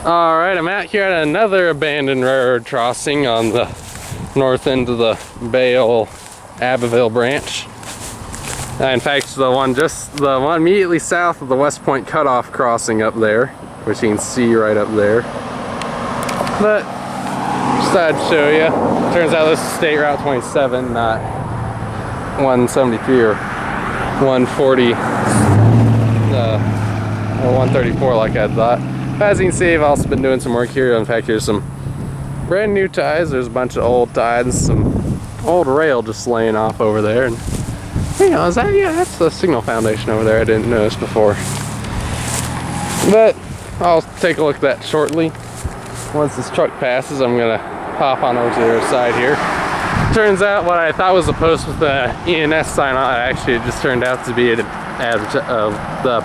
Alright, I'm out here at another abandoned railroad crossing on the north end of the Bale Abbeville branch. In fact, the one immediately south of the West Point Cutoff crossing up there, which you can see right up there. But just thought I'd show you. Turns out this is State Route 27, not 173 or 140 or 134 like I thought. As you can see, I've also been doing some work here. In fact, here's some brand new ties. There's a bunch of old ties and some old rail just laying off over there. And you know, that's the signal foundation over there. I didn't notice before. But I'll take a look at that shortly. Once this truck passes, I'm gonna hop on over to the other side here. Turns out what I thought was a post with the ENS sign on, actually it just turned out to be the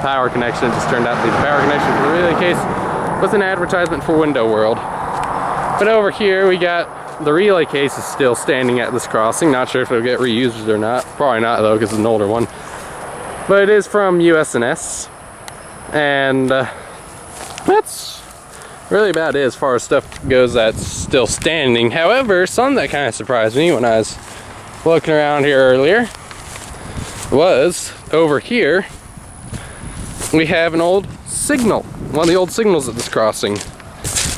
power connection. It just turned out to be the power connection for the relay case with an advertisement for Window World. But over here we got the relay case is still standing at this crossing. Not sure if it'll get reused or not. Probably not though, because it's an older one. But it is from USNS, and that's really about it as far as stuff goes that's still standing. However, something that kind of surprised me when I was looking around here earlier was over here we have an old signal. One of the old signals at this crossing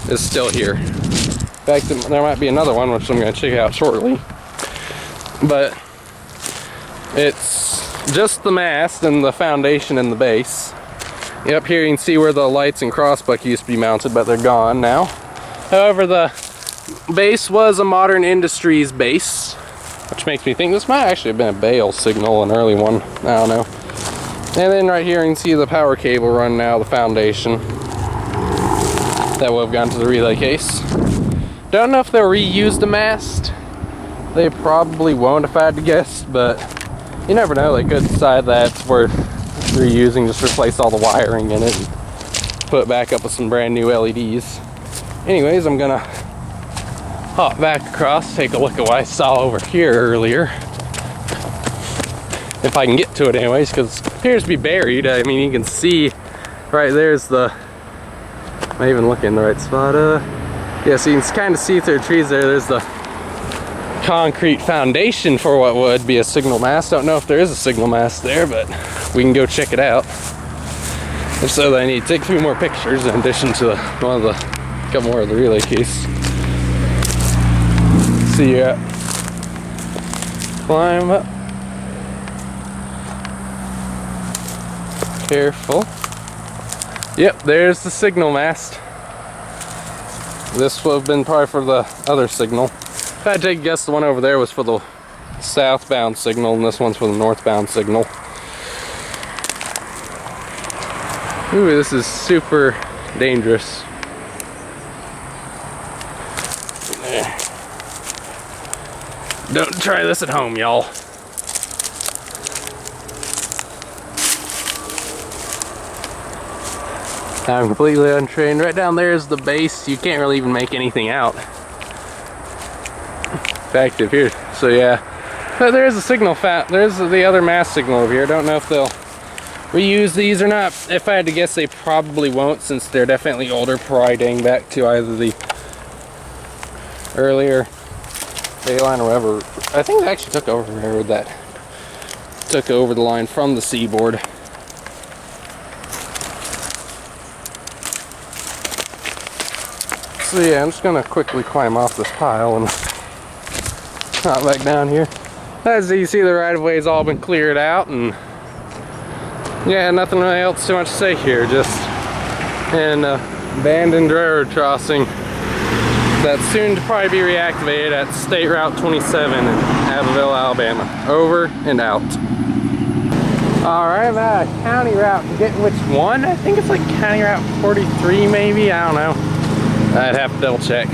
is still here. In fact, there might be another one which I'm going to check out shortly. But it's just the mast and the foundation and the base. Up here you can see where the lights and crossbuck used to be mounted, but they're gone now. However, the base was a Modern Industries base, which makes me think this might actually have been a Bale signal, an early one. I don't know. And then right here you can see the power cable run now, the foundation that will have gone to the relay case. Don't know if they'll reuse the mast. They probably won't if I had to guess, but you never know. They could decide that's worth reusing, just replace all the wiring in it and put it back up with some brand new LEDs. Anyways, I'm gonna hop back across, take a look at what I saw over here earlier. If I can get to it anyways, because it appears to be buried. I mean, you can see right there's the, am I even looking in the right spot? Yeah, so you can kind of see through the trees there. There's the concrete foundation for what would be a signal mast. Don't know if there is a signal mast there, but we can go check it out. If so, then I need to take a few more pictures in addition to couple more of the relay case. See ya. Climb up. Careful. Yep, there's the signal mast. This would have been probably for the other signal. If I had to take a guess, the one over there was for the southbound signal, and this one's for the northbound signal. Ooh, this is super dangerous. Don't try this at home, y'all. I'm completely untrained. Right down there is the base. You can't really even make anything out. Active here. So yeah, but there is a signal there's the other mast signal over here. I don't know if they'll reuse these or not. If I had to guess, they probably won't, since they're definitely older, probably dating back to either the earlier Bayline or whatever. I think they actually took over the line from the Seaboard. So yeah, I'm just gonna quickly climb off this pile and hop back down here. As you see, the right-of-way's all been cleared out, and yeah, nothing really else too much to say here. Just an abandoned railroad crossing that's soon to probably be reactivated at State Route 27 in Abbeville, Alabama. Over and out. Alright, I'm at a county route. Forget which one. I think it's like County Route 43 maybe. I don't know. I'd have to double check.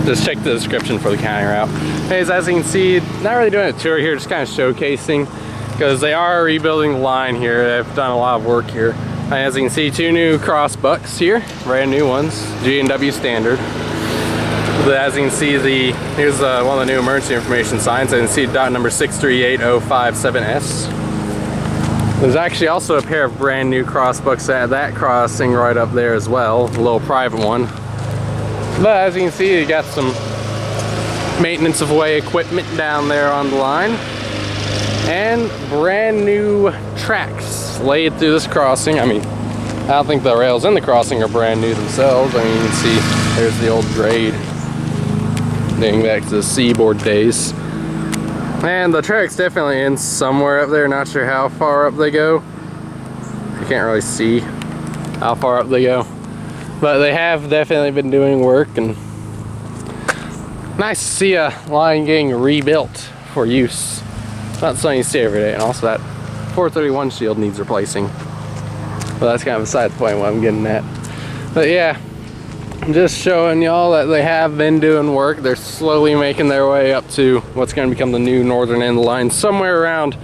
Just check the description for the county route. Anyways, as you can see, not really doing a tour here, just kind of showcasing, because they are rebuilding the line here. They've done a lot of work here. As you can see, 2 new cross bucks here, brand new ones, G&W standard. As you can see, here's one of the new emergency information signs. As you can see, dot number 638057S. There's actually also a pair of brand new crossbucks at that crossing right up there as well, a little private one. But as you can see, you got some maintenance of way equipment down there on the line. And brand new tracks laid through this crossing. I mean, I don't think the rails in the crossing are brand new themselves. I mean, you can see there's the old grade dating back to the seaboard days. And the track's definitely in somewhere up there. Not sure how far up they go. You can't really see how far up they go. But they have definitely been doing work, and nice to see a line getting rebuilt for use. Not something you see every day. And also that 431 shield needs replacing. Well, that's kind of beside the point what I'm getting at. But yeah, I'm just showing y'all that they have been doing work. They're slowly making their way up to what's going to become the new northern end of the line, somewhere around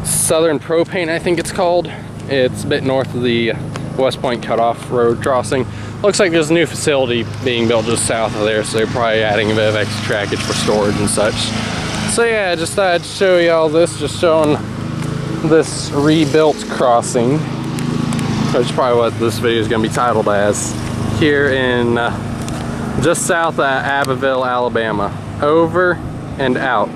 Southern Propane, I think it's called. It's a bit north of the West Point Cutoff Road crossing. Looks like there's a new facility being built just south of there, so they're probably adding a bit of extra trackage for storage and such. So yeah, just thought I'd show y'all this, just showing this rebuilt crossing, which is probably what this video is going to be titled as, here in just south of Abbeville, Alabama. Over and out.